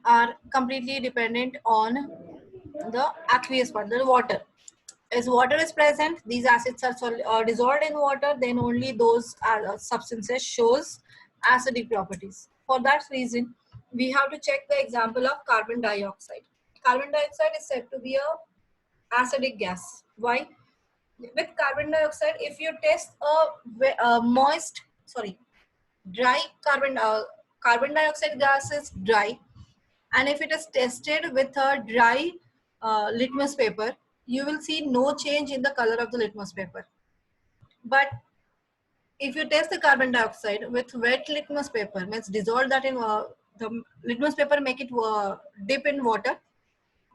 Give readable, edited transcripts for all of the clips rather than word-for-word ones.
are completely dependent on the aqueous part, the water. As water is present, these acids are dissolved in water, then only those substances shows acidic properties. For that reason, we have to check the example of carbon dioxide. Carbon dioxide is said to be a acidic gas. Why? With carbon dioxide, if you test a dry carbon dioxide gas is dry, and if it is tested with a dry litmus paper, you will see no change in the color of the litmus paper. But if you test the carbon dioxide with wet litmus paper, means dissolve that in the litmus paper, make it dip in water.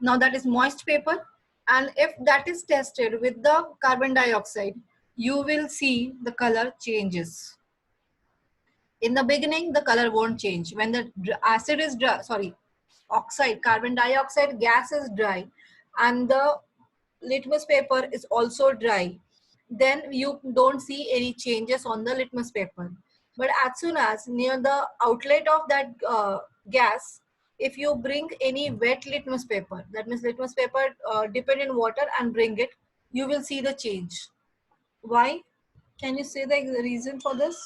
Now that is moist paper, and if that is tested with the carbon dioxide, you will see the color changes. In the beginning, the color won't change. When the acid is dry, oxide, carbon dioxide gas is dry, and the litmus paper is also dry, then you don't see any changes on the litmus paper. But as soon as near the outlet of that gas, if you bring any wet litmus paper, that means litmus paper dip it in water and bring it, you will see the change. Why? Can you say the reason for this?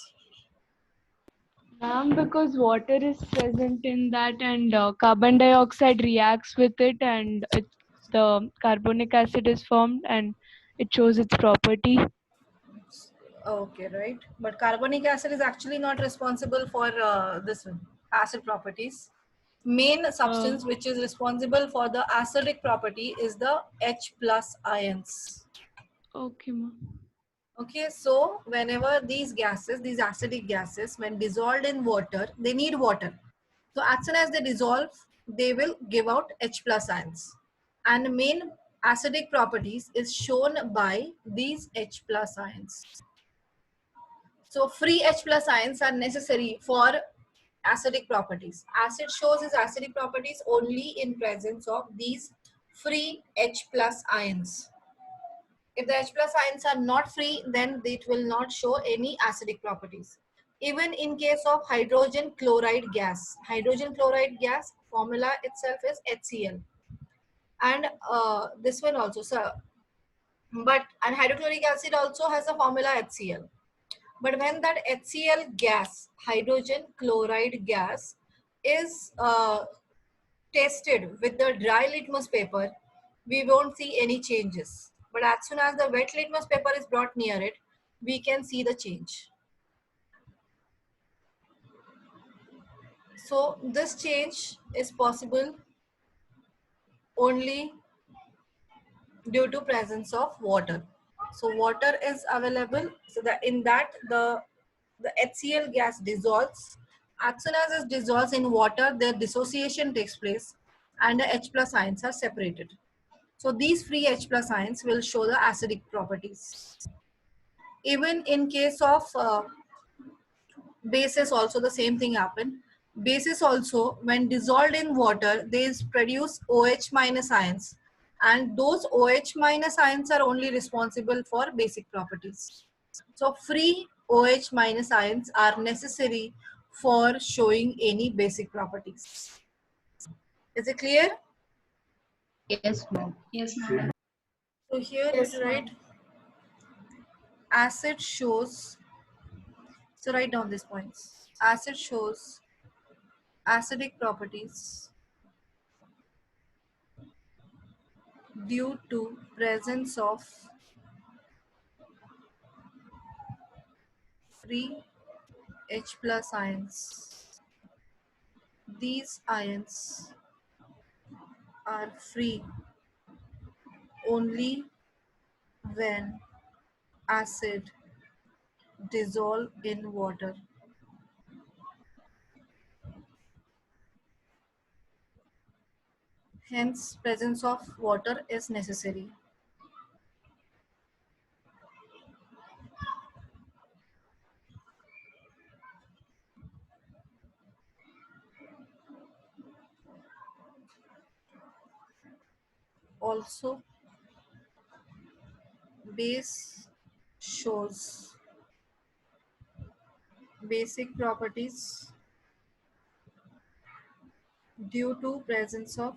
Ma'am, because water is present in that and carbon dioxide reacts with it and the carbonic acid is formed and it shows its property. Okay, right. But carbonic acid is actually not responsible for this one, acid properties. Main substance which is responsible for the acidic property is the H plus ions. Okay, ma'am. Okay, so whenever these gases, these acidic gases, when dissolved in water, they need water. So as soon as they dissolve, they will give out H plus ions. And main acidic properties is shown by these H plus ions. So free H plus ions are necessary for acidic properties. Acid shows its acidic properties only in presence of these free H plus ions. If the H plus ions are not free, then it will not show any acidic properties. Even in case of hydrogen chloride gas formula itself is HCl. And this one also, sir. And hydrochloric acid also has a formula HCl. But when that HCl gas, hydrogen chloride gas, is tested with the dry litmus paper, we won't see any changes. But as soon as the wet litmus paper is brought near it, we can see the change. So this change is possible only due to presence of water. So water is available, so that in that the HCl gas dissolves. As soon as it dissolves in water, their dissociation takes place and the H plus ions are separated. So these free H plus ions will show the acidic properties. Even in case of bases also the same thing happen. Bases also, when dissolved in water, they produce OH minus ions, and those OH minus ions are only responsible for basic properties. So free OH minus ions are necessary for showing any basic properties. Is it clear? Yes, ma'am. Yes, ma'am. So here Yes, we write acid shows, so write down these points. Acid shows acidic properties due to presence of free H plus ions. These ions are free only when acid dissolve in water. Hence, presence of water is necessary. Also, base shows basic properties due to presence of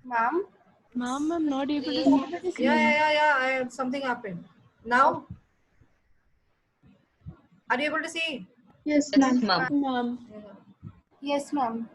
Ma'am, Ma'am, I'm not able to see the screen. Something happened. Now, are you able to see? yes, Yes, ma'am. ma'am. Ma'am. Yeah. Yes, ma'am.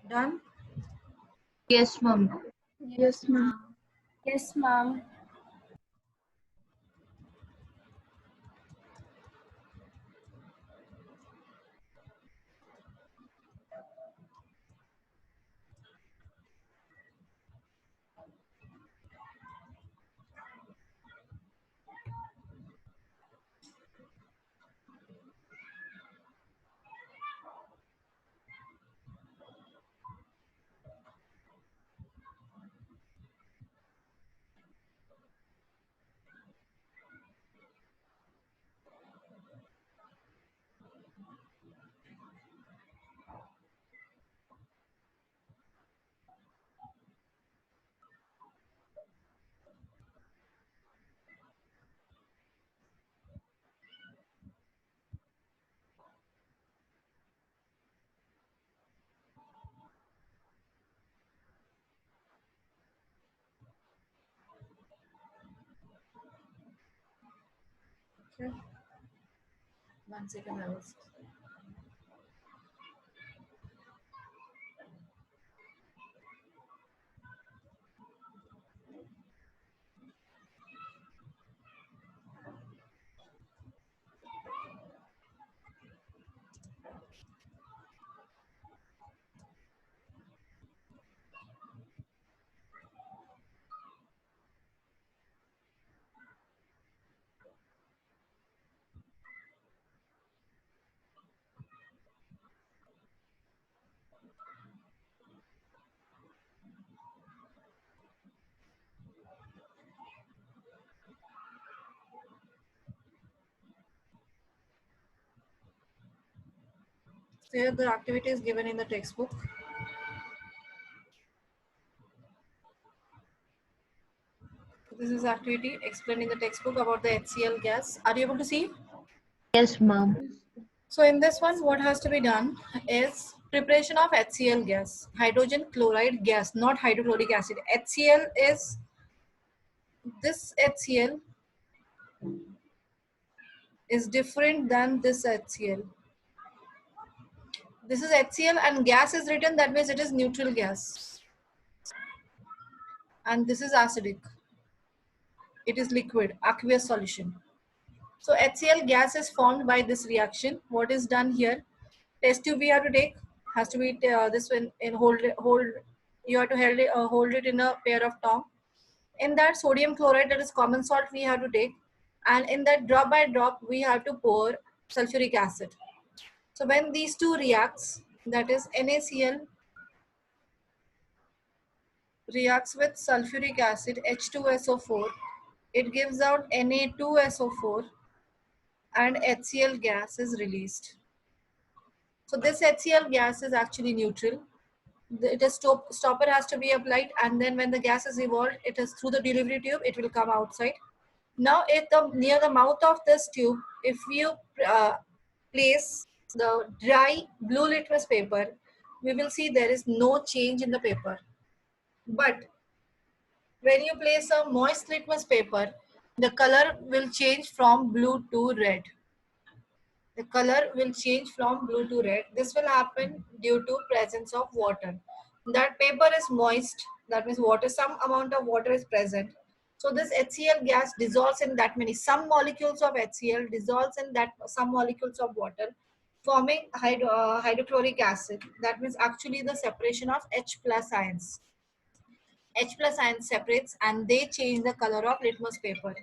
Done? Yes, ma'am. Yes, ma'am. Yes, ma'am. Okay. 1 second, I was. So here the activity is given in the textbook. This is activity explained in the textbook about the HCl gas. Are you able to see? Yes, ma'am. So in this one, what has to be done is preparation of HCl gas, hydrogen chloride gas, not hydrochloric acid. HCl is this HCl is different than this HCl. This is HCl and gas is written, that means it is neutral gas. And this is acidic. It is liquid, aqueous solution. So HCl gas is formed by this reaction. What is done here? Test tube we have to take, has to be this one in hold. You have to hold it in a pair of tongs. In that sodium chloride, that is common salt, we have to take, and in that drop by drop we have to pour sulfuric acid. So when these two reacts, that is NaCl reacts with sulfuric acid H2SO4, it gives out Na2SO4 and HCl gas is released. So this HCl gas is actually neutral. It is stopper has to be applied, and then when the gas is evolved, it is through the delivery tube, it will come outside. Now near the mouth of this tube, if you place the dry blue litmus paper, we will see there is no change in the paper. But when you place a moist litmus paper, the color will change from blue to red. The color will change from blue to red. This will happen due to presence of water. That paper is moist, that means water, some amount of water is present. So this HCl gas dissolves in that many, some molecules of HCl dissolves in that some molecules of water, forming hydrochloric acid. That means actually the separation of H plus ions. H plus ions separates and they change the color of litmus paper.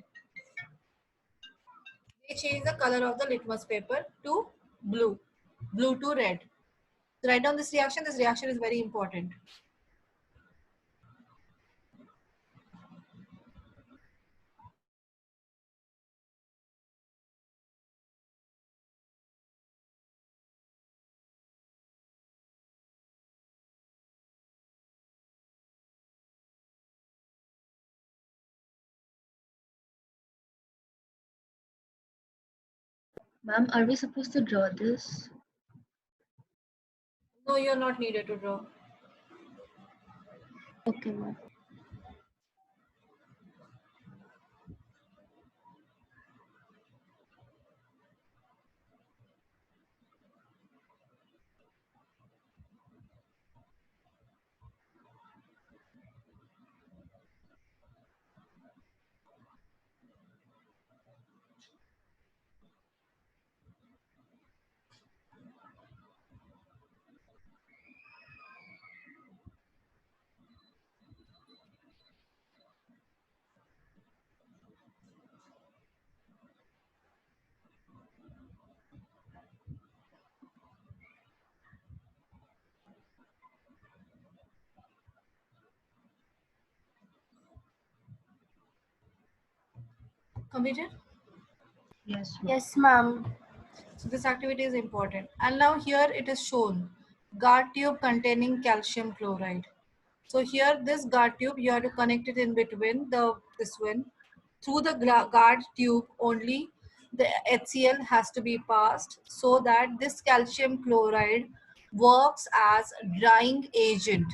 They change the color of the litmus paper to blue, blue to red. So write down this reaction. This reaction is very important. Ma'am, are we supposed to draw this? No, you're not needed to draw. Okay, ma'am. Completed? Yes, ma'am. Yes, ma'am. So this activity is important. And now here it is shown, guard tube containing calcium chloride. So here this guard tube, you have to connect it in between this one. Through the guard tube only the HCl has to be passed, so that this calcium chloride works as drying agent.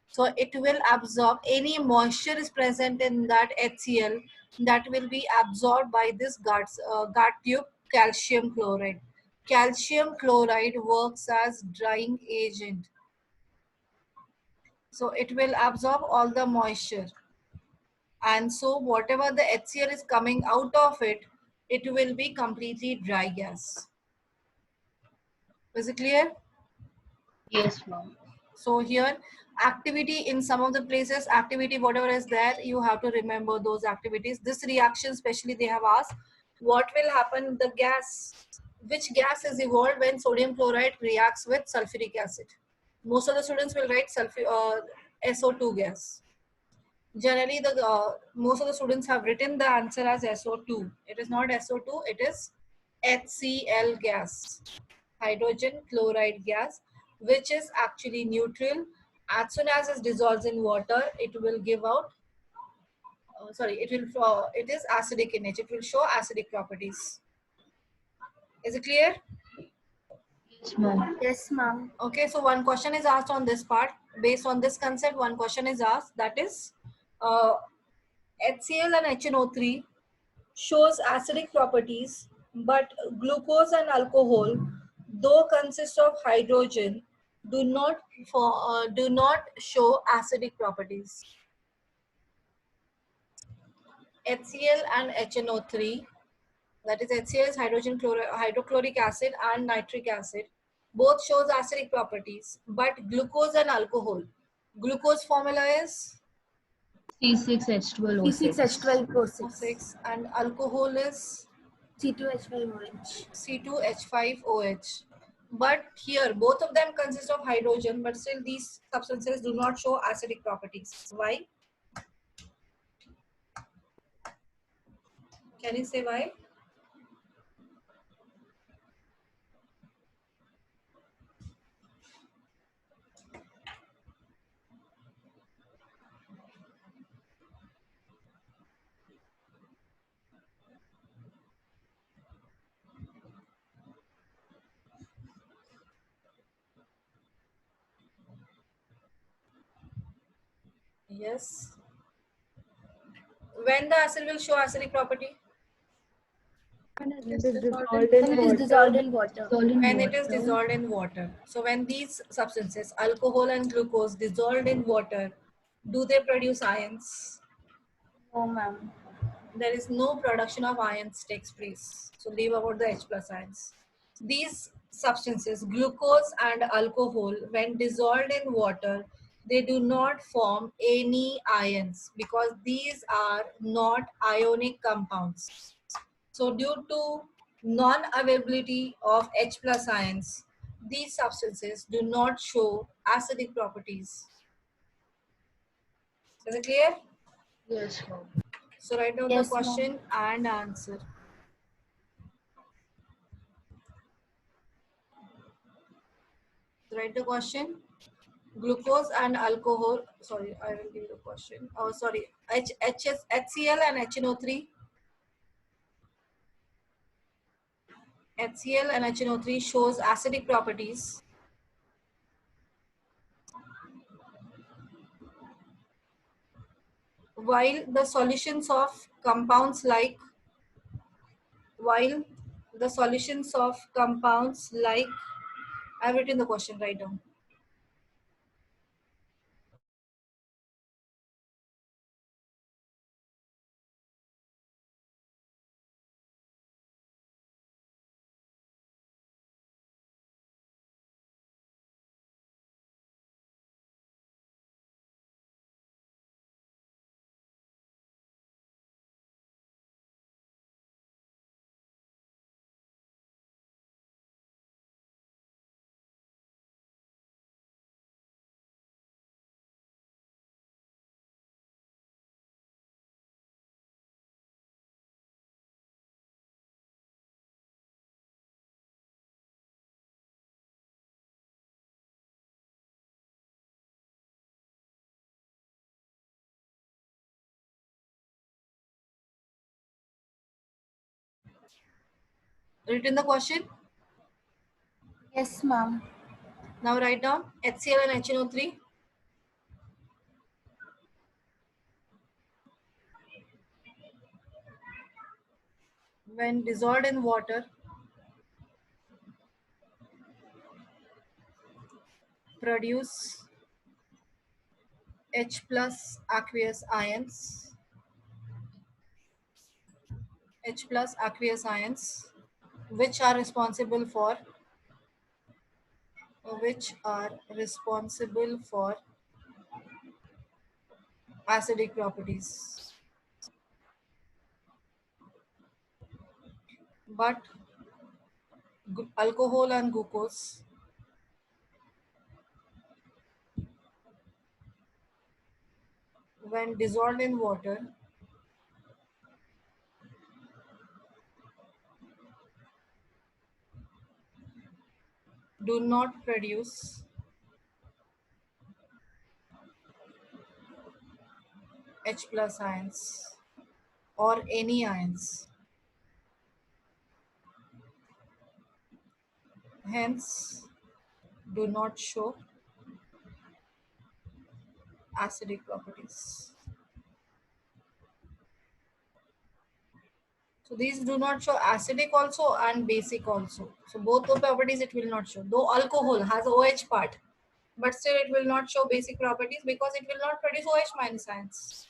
So it will absorb any moisture is present in that HCl, that will be absorbed by this guard tube calcium chloride. Calcium chloride works as drying agent. So it will absorb all the moisture. And so whatever the HCl is coming out of it, it will be completely dry gas. Is it clear? Yes, ma'am. So here activity in some of the places, activity whatever is there, you have to remember those activities. This reaction especially they have asked, what will happen, the gas, which gas is evolved when sodium chloride reacts with sulfuric acid. Most of the students will write SO2 gas. Generally most of the students have written the answer as SO2. It is not SO2, it is HCl gas, hydrogen chloride gas, which is actually neutral. As soon as it dissolves in water, it will give out, it is acidic in nature. It will show acidic properties. Is it clear? Yes, ma'am. Yes, ma'am. Okay, so one question is asked on this part. Based on this concept, one question is asked, that is, HCl and HNO3 shows acidic properties, but glucose and alcohol, though consist of hydrogen, do not show acidic properties. HCl and HNO3, that is HCl is hydrochloric acid and nitric acid, both shows acidic properties, but glucose and alcohol, glucose formula is C6H12O6. C6H12O6. and alcohol is C2H5OH. C2H5OH. But here both of them consist of hydrogen, but still these substances do not show acidic properties. Why? Can you say why? Yes. When the acid will show acidic property? When it is dissolved When in it is dissolved in water. When it is dissolved in water. So when these substances, alcohol and glucose, dissolved in water, do they produce ions? No, ma'am. There is no production of ions takes place. So leave about the H plus ions. These substances, glucose and alcohol, when dissolved in water, they do not form any ions because these are not ionic compounds. So due to non-availability of H plus ions, these substances do not show acidic properties. Is it clear? Yes, ma'am. So write down Yes, the question and answer. So write the question. Glucose and alcohol. Sorry, I will give you the question. Oh, sorry. HCl and HNO3. HCl and HNO3 shows acidic properties. While the solutions of compounds like I've written the question, write down. Written the question. Yes, ma'am. Now write down HCl and HNO3. When dissolved in water, produce H plus aqueous ions. H plus aqueous ions, which are responsible for acidic properties. But alcohol and glucose, when dissolved in water, do not produce H plus ions or any ions. Hence, do not show acidic properties. So these do not show acidic also and basic also. So both the properties it will not show. Though alcohol has a OH part, but still it will not show basic properties because it will not produce OH minus ions.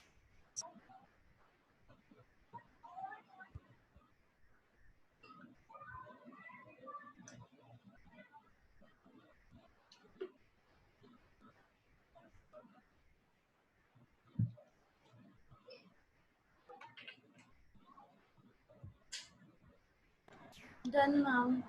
Done, ma'am.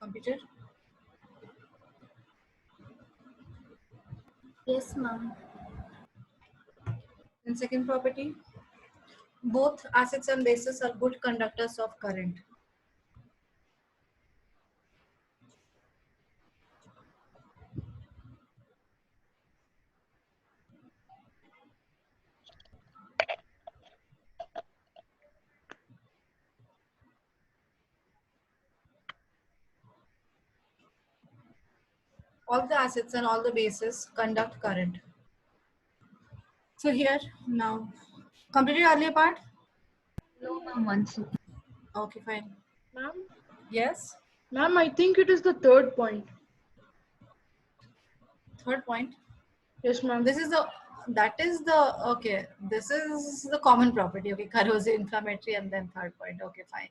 Computer. Yes, ma'am. And second property, both acids and bases are good conductors of current. All the acids and all the bases conduct current. So here now, completed earlier part? No, ma'am. One second. Okay, fine. Ma'am, Yes. ma'am, I think it is the third point. Third point. Yes, ma'am. This is okay. This is the common property. Okay, corrosive, inflammatory, and then third point. Okay, fine.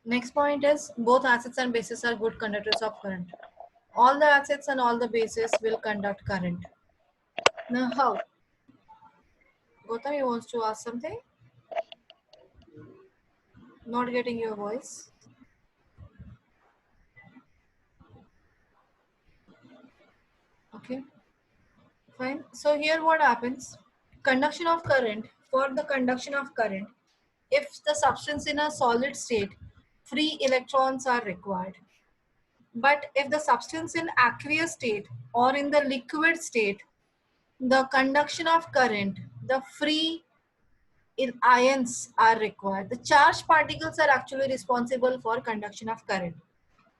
Next point is both acids and bases are good conductors of current. All the acids and all the bases will conduct current. Now how? Gautam, you wants to ask something? Not getting your voice. Okay, fine. So here what happens? Conduction of current, for the conduction of current, if the substance in a solid state, free electrons are required. But if the substance in aqueous state or in the liquid state, the conduction of current, the free ions are required. The charged particles are actually responsible for conduction of current.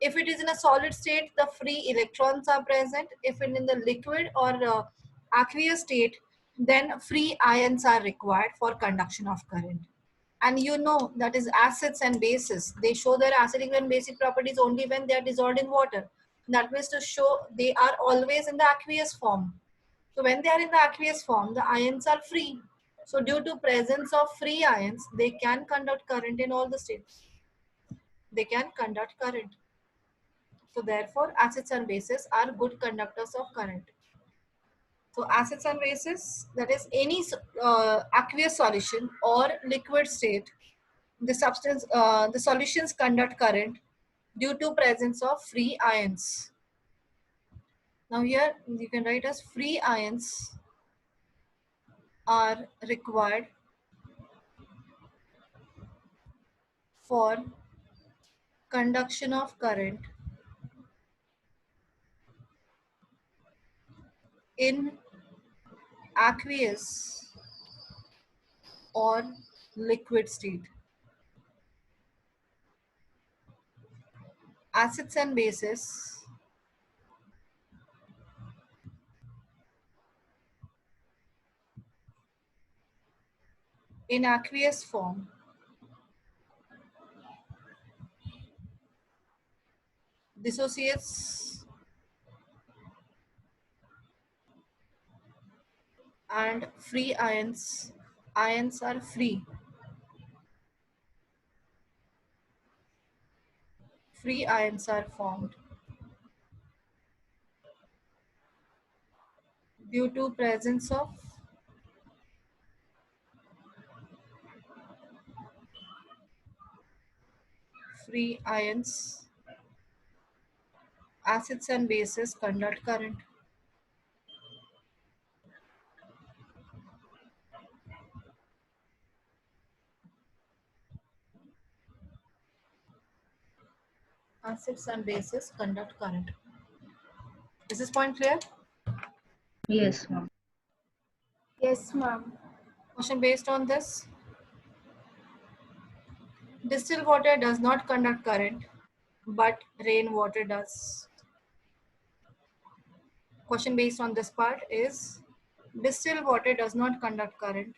If it is in a solid state, the free electrons are present. If it in the liquid or aqueous state, then free ions are required for conduction of current. And you know that is acids and bases. They show their acidic and basic properties only when they are dissolved in water. That means to show they are always in the aqueous form. So when they are in the aqueous form, the ions are free. So due to presence of free ions, they can conduct current in all the states. They can conduct current. So therefore, acids and bases are good conductors of current. So acids and bases, that is any aqueous solution or liquid state, the solutions conduct current due to presence of free ions. Now here you can write as free ions are required for conduction of current in aqueous or liquid state. Acids and bases in aqueous form dissociates and free ions are free. Free ions are formed due to presence of free ions. Acids and bases conduct current. Acids and bases conduct current. Is this point clear? Yes, ma'am. Yes, ma'am. Question based on this. Distilled water does not conduct current, but rainwater does. Question based on this part is distilled water does not conduct current,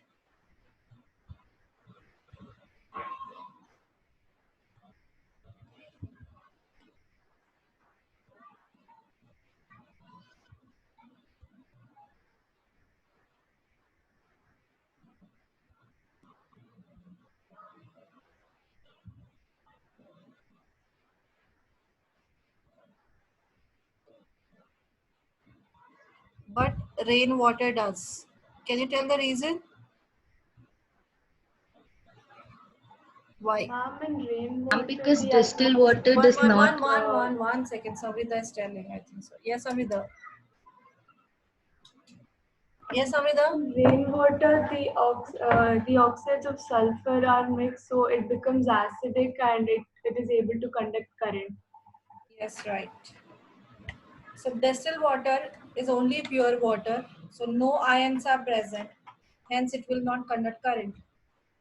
but rainwater does. Can you tell the reason? Why? Ma'am, in rainwater, Because the distilled water atmosphere- does not. One second. Samrita is telling, I think so. Yes, Samrita. Yes, Samrita. In rainwater, the oxides of sulfur are mixed, so it becomes acidic and it is able to conduct current. Yes, right. So distilled water is only pure water. So no ions are present. Hence it will not conduct current.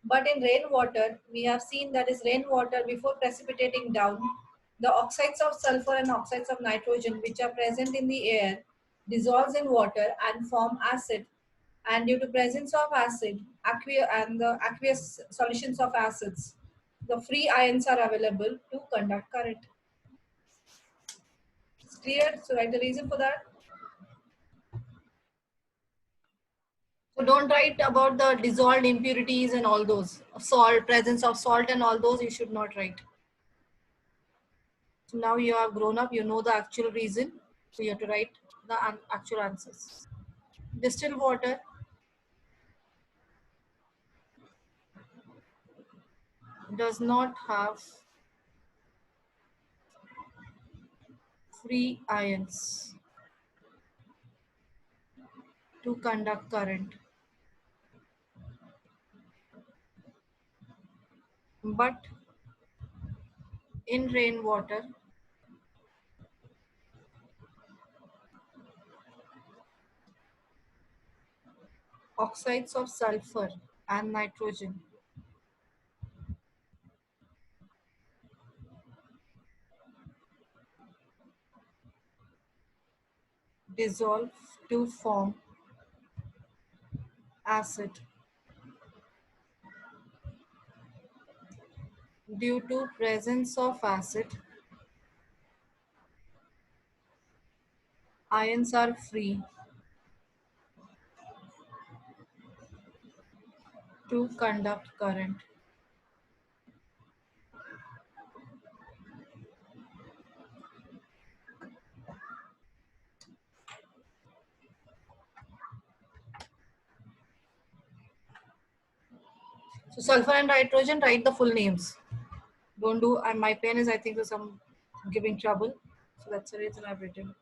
But in rainwater, we have seen that is rainwater before precipitating down, the oxides of sulfur and oxides of nitrogen which are present in the air dissolves in water and form acid. And due to presence of acid, the aqueous solutions of acids, the free ions are available to conduct current. It's clear? So write the reason for that. So don't write about the dissolved impurities and all those. Salt, presence of salt and all those you should not write. So now you have grown up, you know the actual reason. So you have to write the actual answers. Distilled water does not have free ions to conduct current. But in rainwater, oxides of sulfur and nitrogen dissolve to form acid. Due to presence of acid, ions are free to conduct current. So sulfur and nitrogen, write the full names. Don't do, and my pen is, I think, some giving trouble. So that's the reason I've written.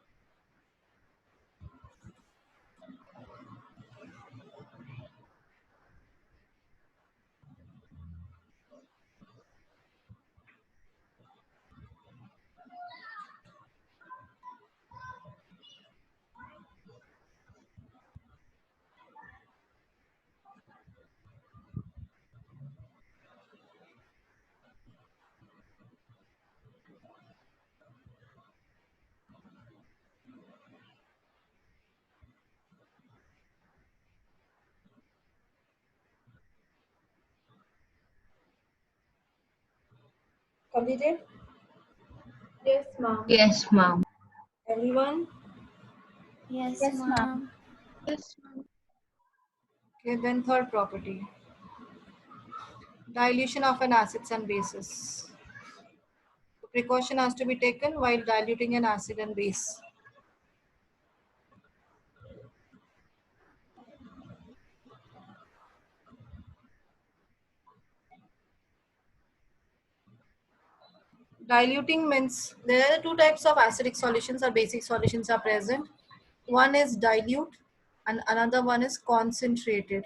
Completed? Yes, ma'am. Yes, ma'am. Everyone? Yes, Yes, ma'am. Yes, ma'am. Okay, then third property. Dilution of an acids and bases. Precaution has to be taken while diluting an acid and base. Diluting means there are two types of acidic solutions or basic solutions are present. One is dilute and another one is concentrated.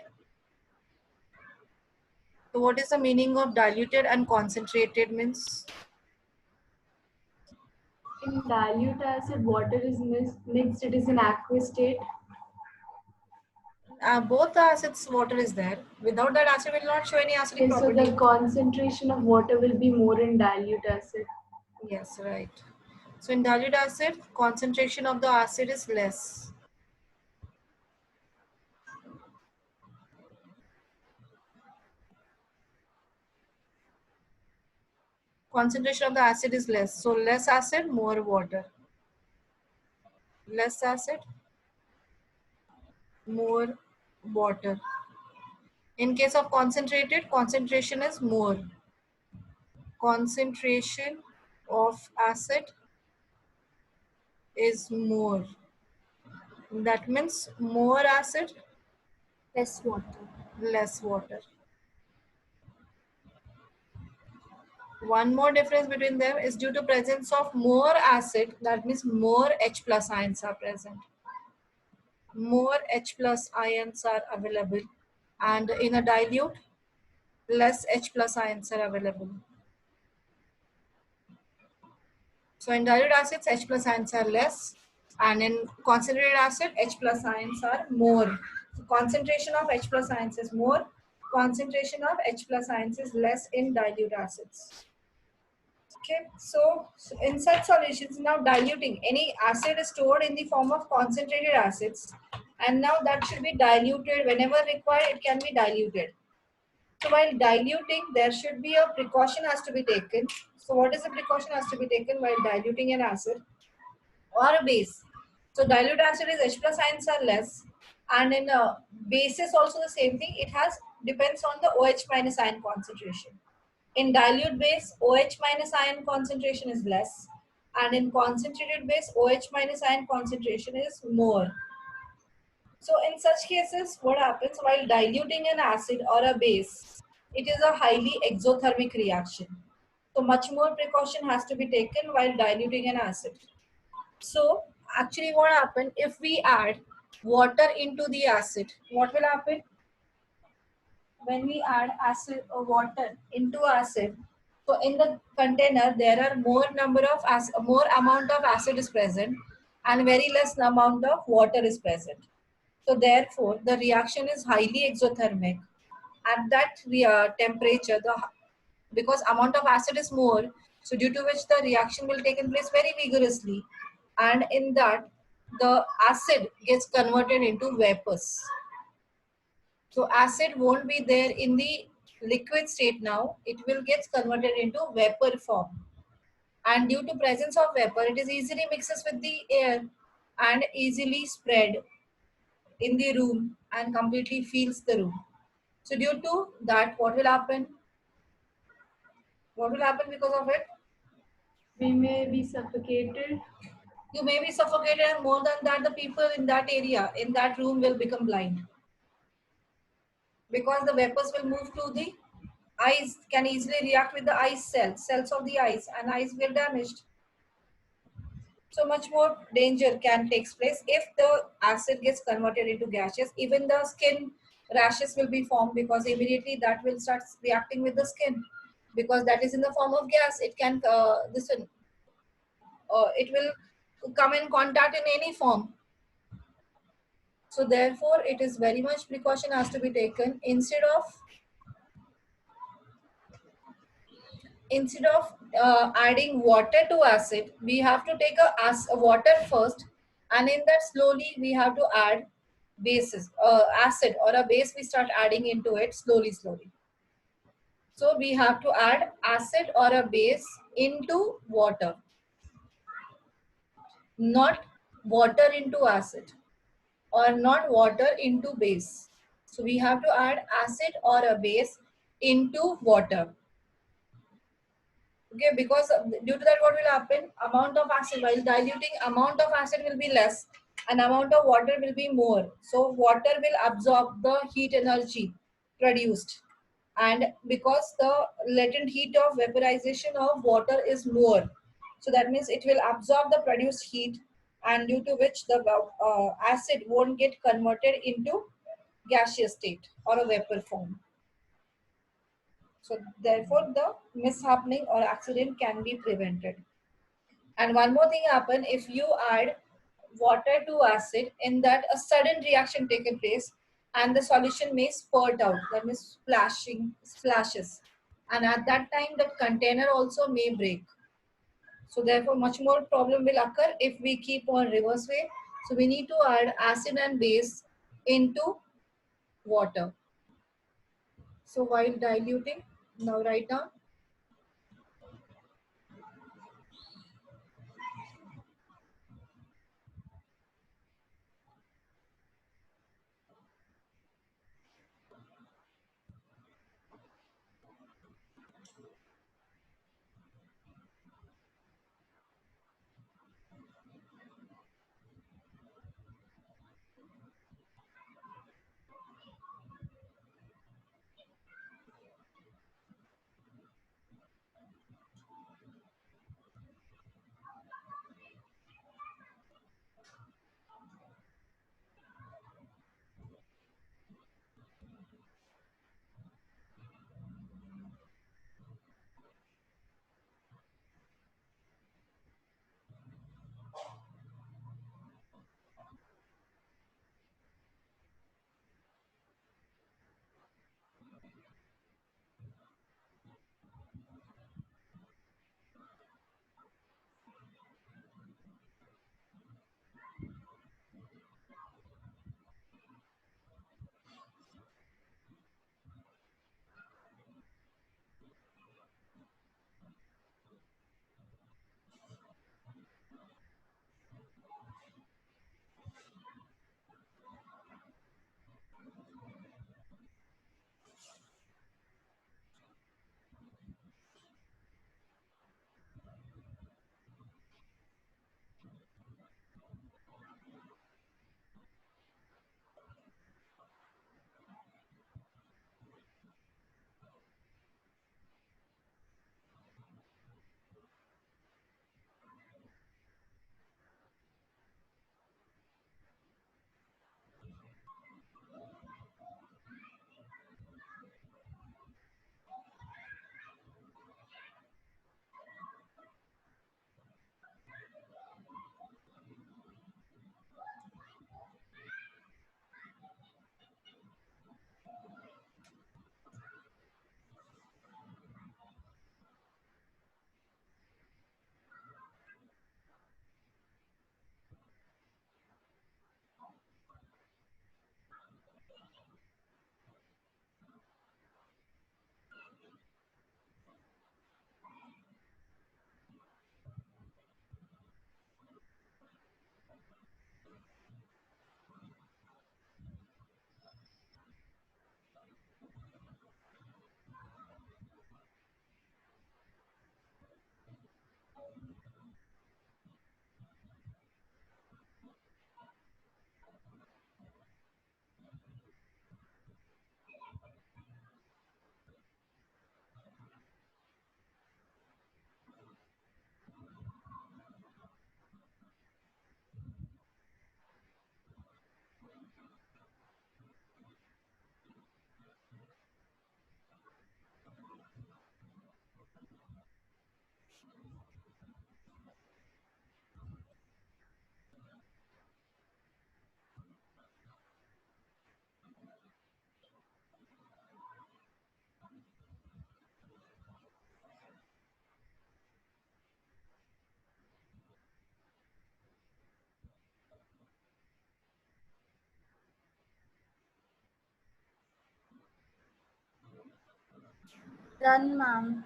So what is the meaning of diluted and concentrated means? In dilute acid, water is mixed. It is in aqueous state. Both the acids water is there. Without that acid will not show any acidic Okay, so property. the concentration of water will be more in dilute acid. Yes, right. So in dilute acid, concentration of the acid is less. Concentration of the acid is less. So less acid, more water. Less acid, more water. In case of concentrated, concentration is more. Concentration of acid is more. That means more acid, Less water. less water. One more difference between them is due to presence of more acid, that means more H plus ions are present. More H plus ions are available, and in a dilute, less H plus ions are available. So in dilute acids, H plus ions are less, and in concentrated acid, H plus ions are more. So concentration of H plus ions is more, concentration of H plus ions is less in dilute acids. Okay, so in such solutions, now diluting, any acid is stored in the form of concentrated acids, and now that should be diluted whenever required, it can be diluted. So while diluting, there should be a precaution has to be taken. So what is the precaution has to be taken while diluting an acid or a base? So dilute acid is H plus ions are less, and in bases also the same thing. It has depends on the OH minus ion concentration. In dilute base, OH minus ion concentration is less, and in concentrated base, OH minus ion concentration is more. So in such cases, what happens while diluting an acid or a base, it is a highly exothermic reaction. So much more precaution has to be taken while diluting an acid. So actually what happens if we add water into the acid, what will happen? When we add acid or water into acid, so in the container there are more number of more amount of acid is present and very less amount of water is present. So therefore the reaction is highly exothermic. At that temperature, because amount of acid is more, so due to which the reaction will take in place very vigorously, and in that the acid gets converted into vapors. So acid won't be there in the liquid state now. It will get converted into vapor form. And due to presence of vapor, it is easily mixes with the air and easily spread in the room and completely fills the room. So due to that, what will happen? What will happen because of it? We may be suffocated. You may be suffocated, and more than that, the people in that area, in that room will become blind. Because the vapors will move to the eyes, can easily react with the eyes cells of the eyes, and eyes will damaged. So much more danger can take place if the acid gets converted into gases. Even the skin rashes will be formed because immediately that will start reacting with the skin, because that is in the form of gas. It can it will come in contact in any form. So therefore, it is very much precaution has to be taken. Instead of adding water to acid, we have to take a water first, and in that slowly we have to add bases, acid or a base we start adding into it slowly. So we have to add acid or a base into water, not water into acid or not water into base. So we have to add acid or a base into water. Okay, because due to that what will happen? Amount of acid, while diluting, amount of acid will be less and amount of water will be more. So water will absorb the heat energy produced, and because the latent heat of vaporization of water is more, so that means it will absorb the produced heat, and due to which the acid won't get converted into gaseous state or a vapor form. So therefore the mishappening or accident can be prevented. And one more thing happen, if you add water to acid, in that a sudden reaction taken place and the solution may spurt out, that means splashes. And at that time the container also may break. So therefore much more problem will occur if we keep on reverse way. So we need to add acid and base into water. So while diluting, now write down. Done, ma'am.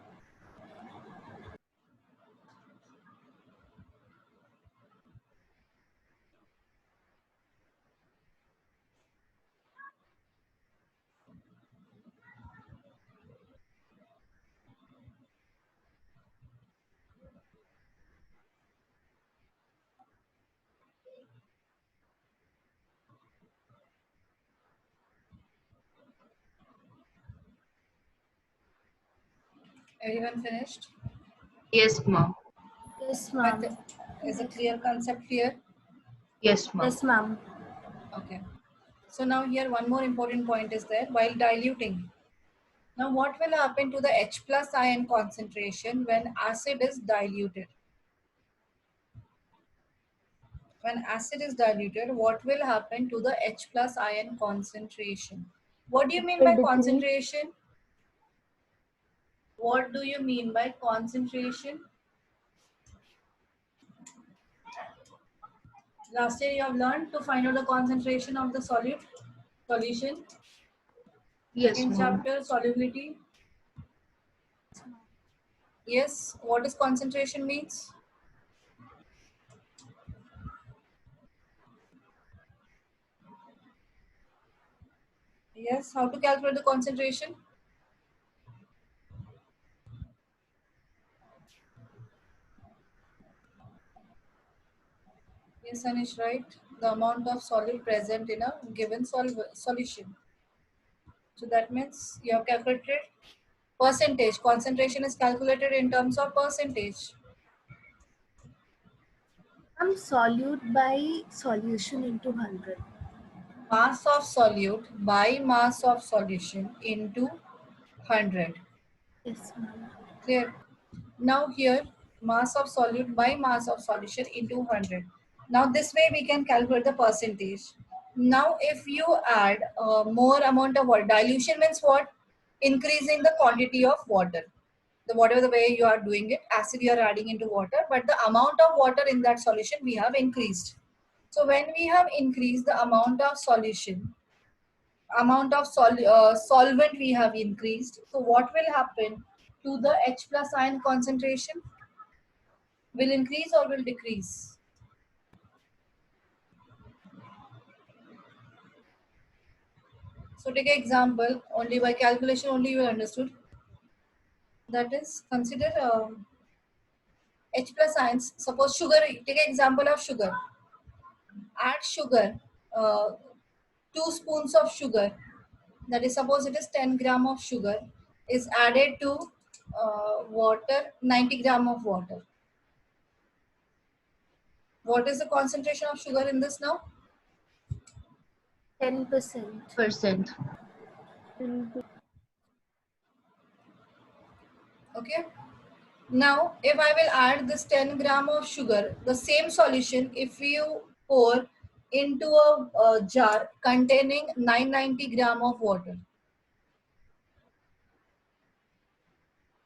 Everyone finished? Yes, ma'am. Yes, ma'am. Is a clear concept clear? Yes, ma'am. Yes, ma'am. Okay. So now here one more important point is there while diluting. Now what will happen to the H plus ion concentration when acid is diluted? When acid is diluted, what will happen to the H plus ion concentration? What do you mean by concentration? What do you mean by concentration? Last year you have learned to find out the concentration of the solution. Yes, Second ma'am. chapter, solubility. Yes, what is concentration means? Yes, how to calculate the concentration? Yes, Anish, right. The amount of solid present in a given solution. So that means you have calculated percentage. Concentration is calculated in terms of percentage. I'm solute by solution into 100. Mass of solute by mass of solution into 100. Yes, ma'am. Clear? Now here, mass of solute by mass of solution into 100. Now this way we can calculate the percentage. Now if you add more amount of water, dilution means what? Increasing the quantity of water. Whatever the way you are doing it, acid you are adding into water, but the amount of water in that solution we have increased. So when we have increased the amount of solution, solvent we have increased, so what will happen to the H plus ion concentration? Will increase or will decrease? So take an example, only by calculation only you understood. That is, consider H plus ions. Suppose sugar, take an example of sugar. Add sugar, uh, 2 spoons of sugar, that is suppose it is 10 gram of sugar, is added to water, 90 gram of water. What is the concentration of sugar in this now? 10%. Percent. Okay. Now, if I will add this 10 gram of sugar, the same solution, if you pour into a jar containing 990 gram of water.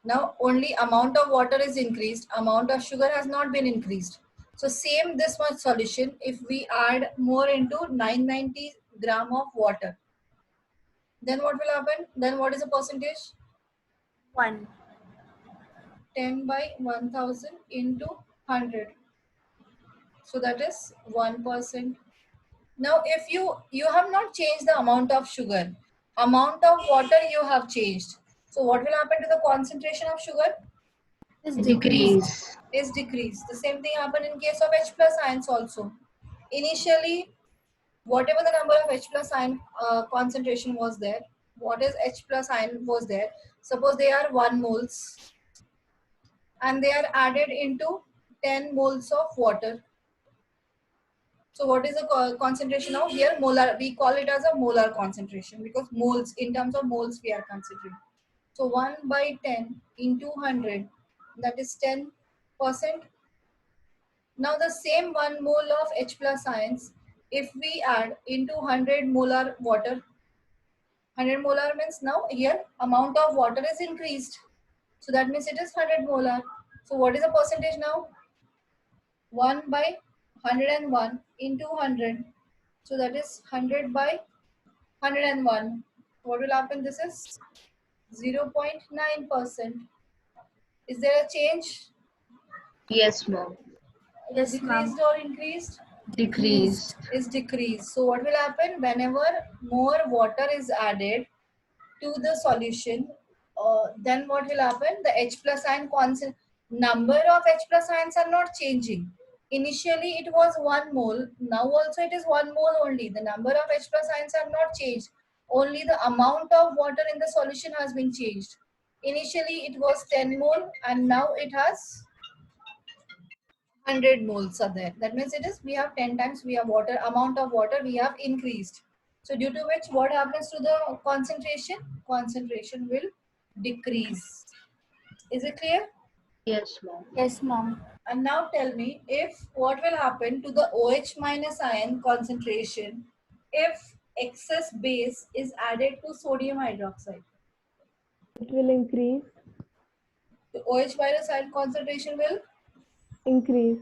Now, only amount of water is increased, amount of sugar has not been increased. So, same this much solution, if we add more into 990 gram of water, then what will happen? Then what is the percentage? 1. 10 by 1000 into 100. So that is 1%. Now, if you have not changed the amount of sugar, amount of water you have changed. So what will happen to the concentration of sugar? Is Decrease. Is decreased. The same thing happened in case of H plus ions also. Initially, whatever the number of H plus ion concentration was there, what is H plus ion was there, suppose they are 1 moles and they are added into 10 moles of water. So what is the concentration now? Here molar, we call it as a molar concentration because moles, in terms of moles we are considering. So 1 by 10 into 100, that is 10%. Now the same 1 mole of H plus ions, if we add into 100 molar water, 100 molar means now here amount of water is increased. So that means it is 100 molar. So what is the percentage now? 1 by 101 into 100. So that is 100 by 101. What will happen? This is 0.9%. Is there a change? Yes, ma'am. Yes, Decreased ma'am. or increased? Decreased. Is decreased. So what will happen whenever more water is added to the solution, then what will happen? The H plus ion constant number of H plus ions are not changing. Initially it was 1 mole. Now also it is 1 mole only. The number of H plus ions are not changed. Only the amount of water in the solution has been changed. Initially it was 10 mole and now it has 100 moles are there. That means it is, we have 10 times, we have water, amount of water we have increased. So due to which what happens to the concentration? Concentration will decrease. Is it clear? Yes, ma'am. Yes, ma'am. And now tell me if what will happen to the OH minus ion concentration if excess base is added to sodium hydroxide. It will increase. The OH minus ion concentration will Increase.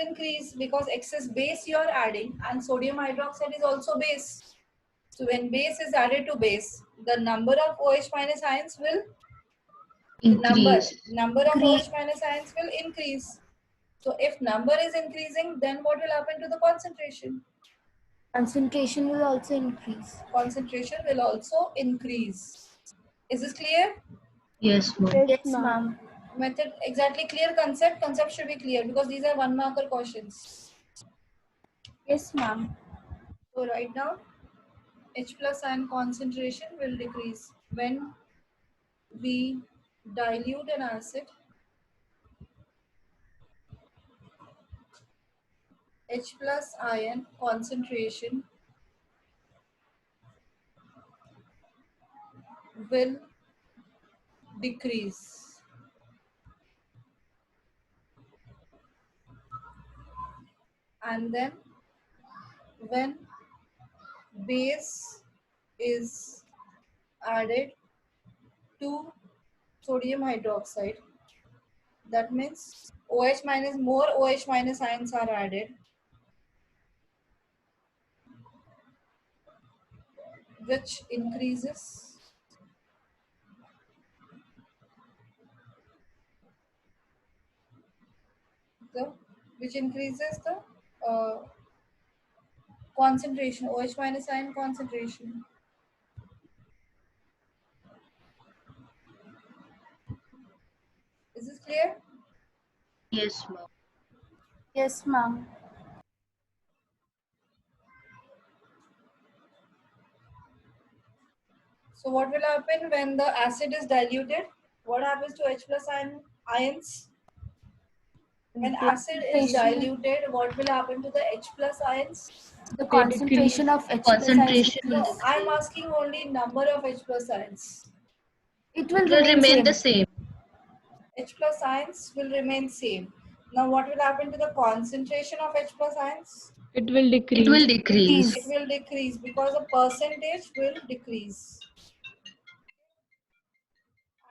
increase because excess base you are adding and sodium hydroxide is also base. So when base is added to base, the number of OH minus ions will Increase. number of Increase. OH minus ions will increase. So if number is increasing, then what will happen to the concentration? Concentration will also increase. Concentration will also increase. Is this clear? Yes, ma'am. Yes, ma'am. Method exactly clear, concept. Concept should be clear because these are 1 marker questions. Yes, ma'am. So right now, H plus ion concentration will decrease when we dilute an acid. H plus ion concentration will decrease. And then when base is added to sodium hydroxide, that means OH minus, more OH minus ions are added, which increases the concentration, OH minus ion concentration. Is this clear? Yes, ma'am. Yes, ma'am. So what will happen when the acid is diluted? What happens to H plus ions? When acid is diluted, what will happen to the H plus ions? The concentration of H plus ions Concentration will decrease. I'm asking only number of H plus ions. It will It will remain remain same. the same. H plus ions will remain same. Now what will happen to the concentration of H plus ions? It will decrease. It will decrease. It will decrease because the percentage will decrease.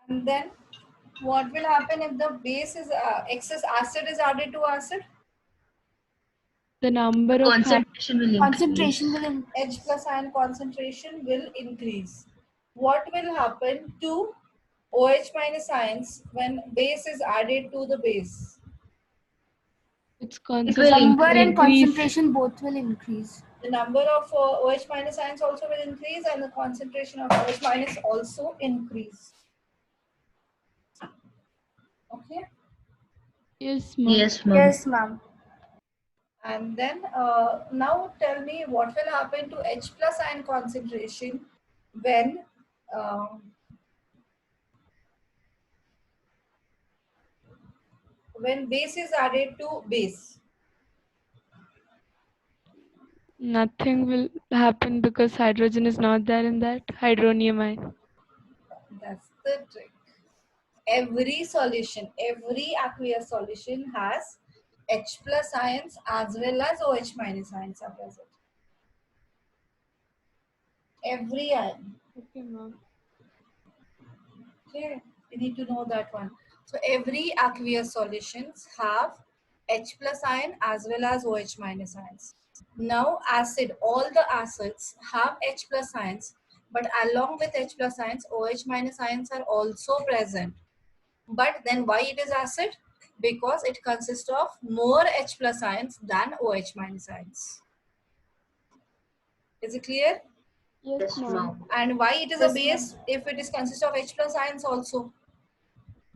And then what will happen if the base is excess acid is added to acid? The number of Concentration will increase. Concentration will increase. H plus ion concentration will increase. What will happen to OH minus ions when base is added to the base? its It will concentration Number and increase. concentration both will increase. The number of OH minus ions also will increase and the concentration of OH minus also increase. Okay. Yes, ma'am. Yes, ma'am. Yes, ma'am. And then now tell me what will happen to H plus ion concentration when base is added to base. Nothing will happen because hydrogen is not there in that hydronium ion. That's the trick. Every solution, every aqueous solution has H plus ions as well as OH minus ions are present. Every ion. Okay, ma'am. Okay, you need to know that one. So every aqueous solutions have H plus ion as well as OH minus ions. Now acid, all the acids have H plus ions, But along with H plus ions, OH minus ions are also present. But then why it is acid? Because it consists of more H plus ions than OH minus ions. Is it clear? Yes, ma'am. And why it is a base? If it is consists of H plus ions also.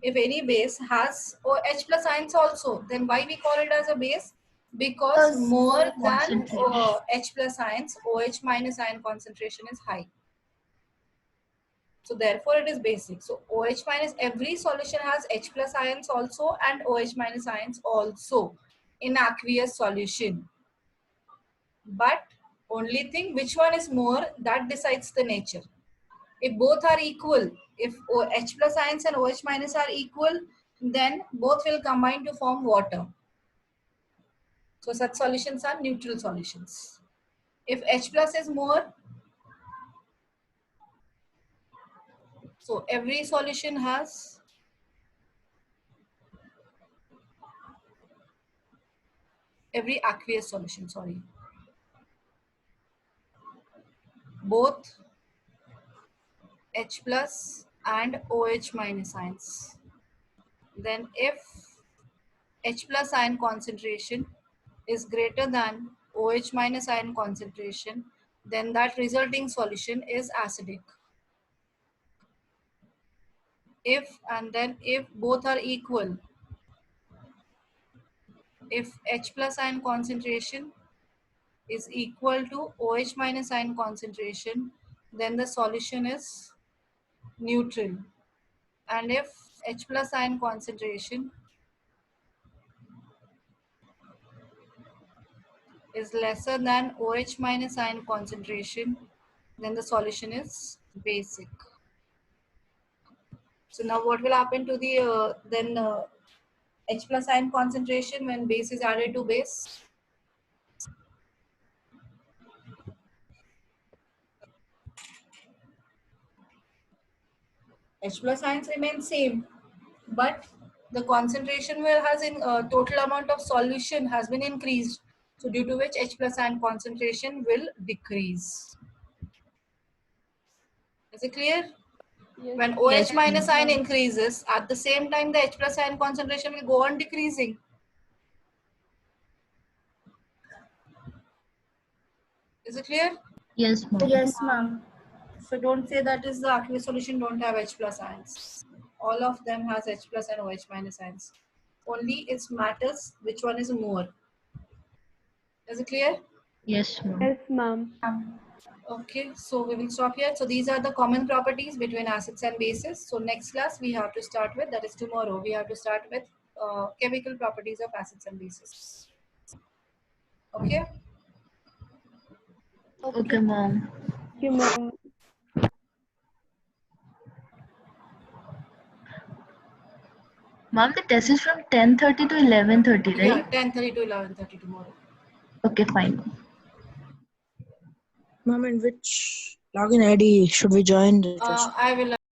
If any base has H plus ions also, then why we call it as a base? Because more than H plus ions, OH minus ion concentration is high. So therefore it is basic. So OH minus, every solution has H plus ions also and OH minus ions also in aqueous solution. But only thing, which one is more, that decides the nature. If both are equal, if H plus ions and OH minus are equal, then both will combine to form water. So such solutions are neutral solutions. If H plus is more, so every solution has every aqueous solution, sorry, both H plus and OH minus ions. Then if H plus ion concentration is greater than OH minus ion concentration, then that resulting solution is acidic. If both are equal, if H plus ion concentration is equal to OH minus ion concentration, then the solution is neutral. And if H plus ion concentration is lesser than OH minus ion concentration, then the solution is basic. So now what will happen to the H plus ion concentration when base is added to base? H plus ions remain same, but the concentration has in total amount of solution has been increased. So due to which H plus ion concentration will decrease. Is it clear? Yes. When OH Yes, minus ma'am. ion increases, at the same time the H plus ion concentration will go on decreasing. Is it clear? Yes, ma'am. Yes, ma'am. So don't say that is the aqueous solution don't have H plus ions. All of them has H plus and OH minus ions. Only it matters which one is more. Is it clear? Yes, ma'am. Yes, ma'am. Okay, so we will stop here. So these are the common properties between acids and bases. So next class we have to start with, that is tomorrow, we have to start with chemical properties of acids and bases. Okay? Okay, ma'am. Thank you, ma'am. Ma'am, the test is from 10:30 to 11:30, Yeah, right? 10:30 to 11:30 tomorrow. Okay, fine. Ma'am, in which login ID should we join the test? I will